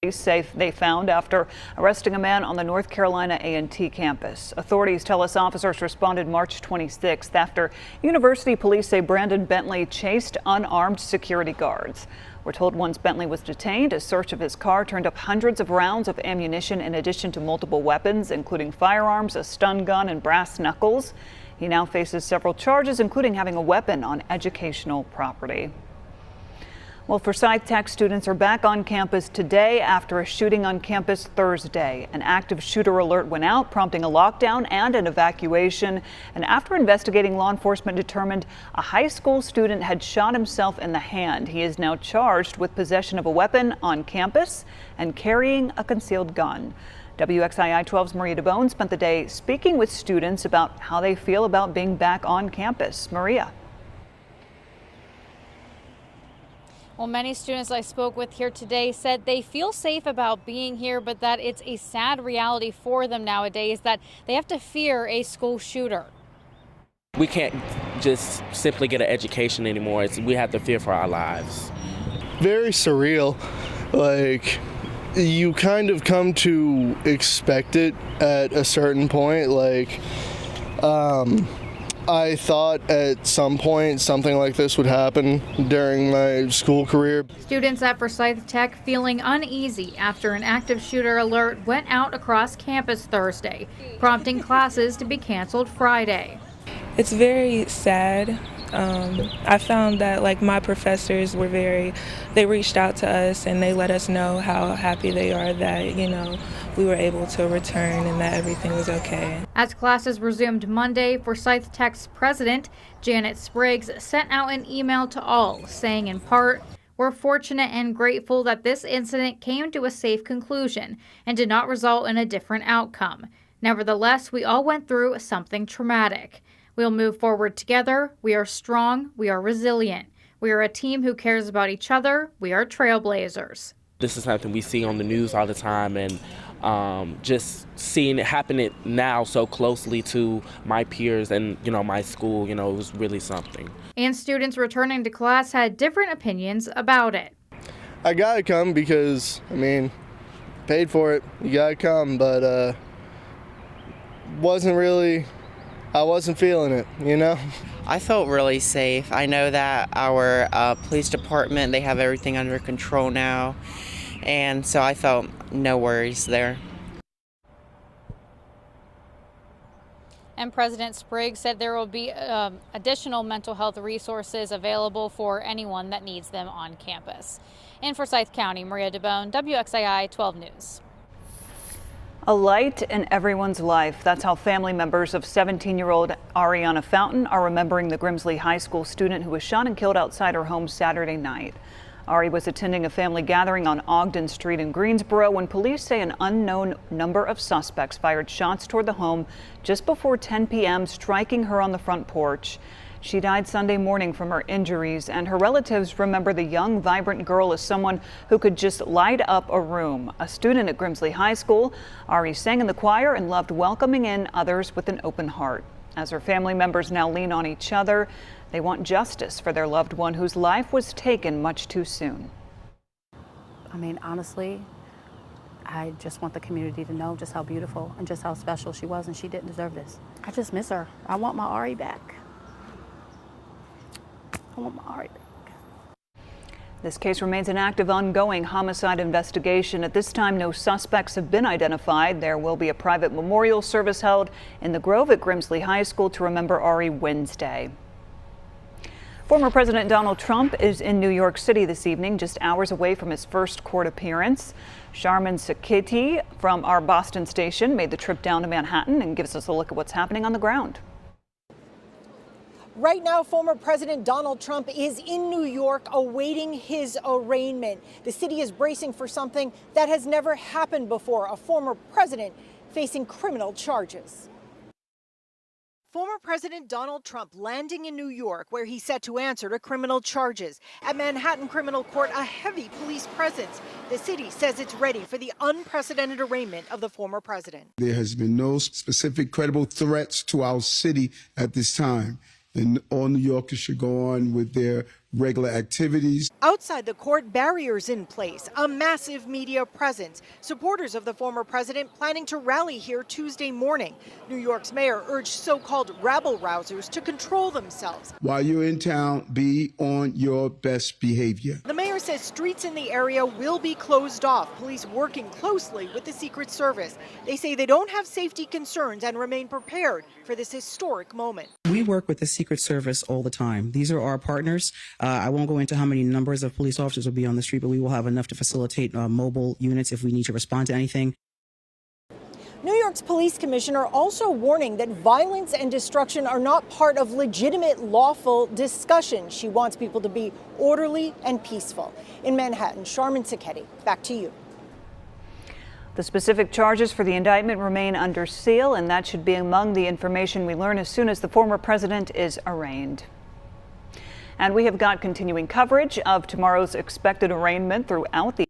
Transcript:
Police say they found after arresting a man on the North Carolina A&T campus. Authorities tell us officers responded March 26th after University police say Brandon Bentley chased unarmed security guards. We're told once Bentley was detained, a search of his car turned up hundreds of rounds of ammunition in addition to multiple weapons, including firearms, a stun gun, and brass knuckles. He now faces several charges, including having a weapon on educational property. Well, Forsyth Tech students are back on campus today after a shooting on campus Thursday. An active shooter alert went out, prompting a lockdown and an evacuation. And after investigating, law enforcement determined a high school student had shot himself in the hand. He is now charged with possession of a weapon on campus and carrying a concealed gun. WXII 12's Maria DeBone spent the day speaking with students about how they feel about being back on campus. Maria. Well, many students I spoke with here today said they feel safe about being here, but that it's a sad reality for them nowadays that they have to fear a school shooter. We can't just simply get an education anymore. We have to fear for our lives. Very surreal. Like, you kind of come to expect it at a certain point. Like, I thought at some point something like this would happen during my school career. Students at Forsyth Tech feeling uneasy after an active shooter alert went out across campus Thursday, prompting classes to be canceled Friday. It's very sad. I found that my professors were they reached out to us and they let us know how happy they are that, we were able to return and that everything was okay. As classes resumed Monday, Forsyth Tech's president, Janet Spriggs, sent out an email to all saying in part, "We're fortunate and grateful that this incident came to a safe conclusion and did not result in a different outcome. Nevertheless, we all went through something traumatic. We'll move forward together. We are strong. We are resilient. We are a team who cares about each other. We are trailblazers." This is something we see on the news all the time, and just seeing it happening now so closely to my peers and, my school, it was really something. And students returning to class had different opinions about it. I gotta come because, paid for it. You gotta come, but I wasn't feeling it, I felt really safe. I know that our police department, they have everything under control now, and so I felt no worries there. And President Spriggs said there will be additional mental health resources available for anyone that needs them on campus. In Forsyth County, Maria DeBone, WXII 12 News. A light in everyone's life. That's how family members of 17-year-old Ariana Fountain are remembering the Grimsley High School student who was shot and killed outside her home Saturday night. Ari was attending a family gathering on Ogden Street in Greensboro when police say an unknown number of suspects fired shots toward the home just before 10 p.m., striking her on the front porch. She died Sunday morning from her injuries, and her relatives remember the young, vibrant girl as someone who could just light up a room. A student at Grimsley High School, Ari sang in the choir and loved welcoming in others with an open heart. As her family members now lean on each other, they want justice for their loved one whose life was taken much too soon. Honestly, I just want the community to know just how beautiful and just how special she was, and she didn't deserve this. I just miss her. I want my Ari back. I want my Ari back. This case remains an active, ongoing homicide investigation. At this time, no suspects have been identified. There will be a private memorial service held in the Grove at Grimsley High School to remember Ari Wednesday. Former President Donald Trump is in New York City this evening, just hours away from his first court appearance. Sharman Sakiti from our Boston station made the trip down to Manhattan and gives us a look at what's happening on the ground. Right now, former President Donald Trump is in New York awaiting his arraignment. The city is bracing for something that has never happened before, a former president facing criminal charges. Former President Donald Trump landing in New York, where he's set to answer to criminal charges. At Manhattan Criminal Court, a heavy police presence. The city says it's ready for the unprecedented arraignment of the former president. There has been no specific credible threats to our city at this time. then all New Yorkers should go on with their regular activities. Outside the court, barriers in place, a massive media presence. Supporters of the former president planning to rally here Tuesday morning. New York's mayor urged so-called rabble-rousers to control themselves. While you're in town, be on your best behavior. The mayor says streets in the area will be closed off, police working closely with the Secret Service. They say they don't have safety concerns and remain prepared for this historic moment. We work with the Secret Service all the time. These are our partners. I won't go into how many numbers of police officers will be on the street, but we will have enough to facilitate mobile units if we need to respond to anything. New York's police commissioner also warning that violence and destruction are not part of legitimate, lawful discussion. She wants people to be orderly and peaceful. In Manhattan, Sharmin Sacchetti, back to you. The specific charges for the indictment remain under seal, and that should be among the information we learn as soon as the former president is arraigned. And we have got continuing coverage of tomorrow's expected arraignment throughout the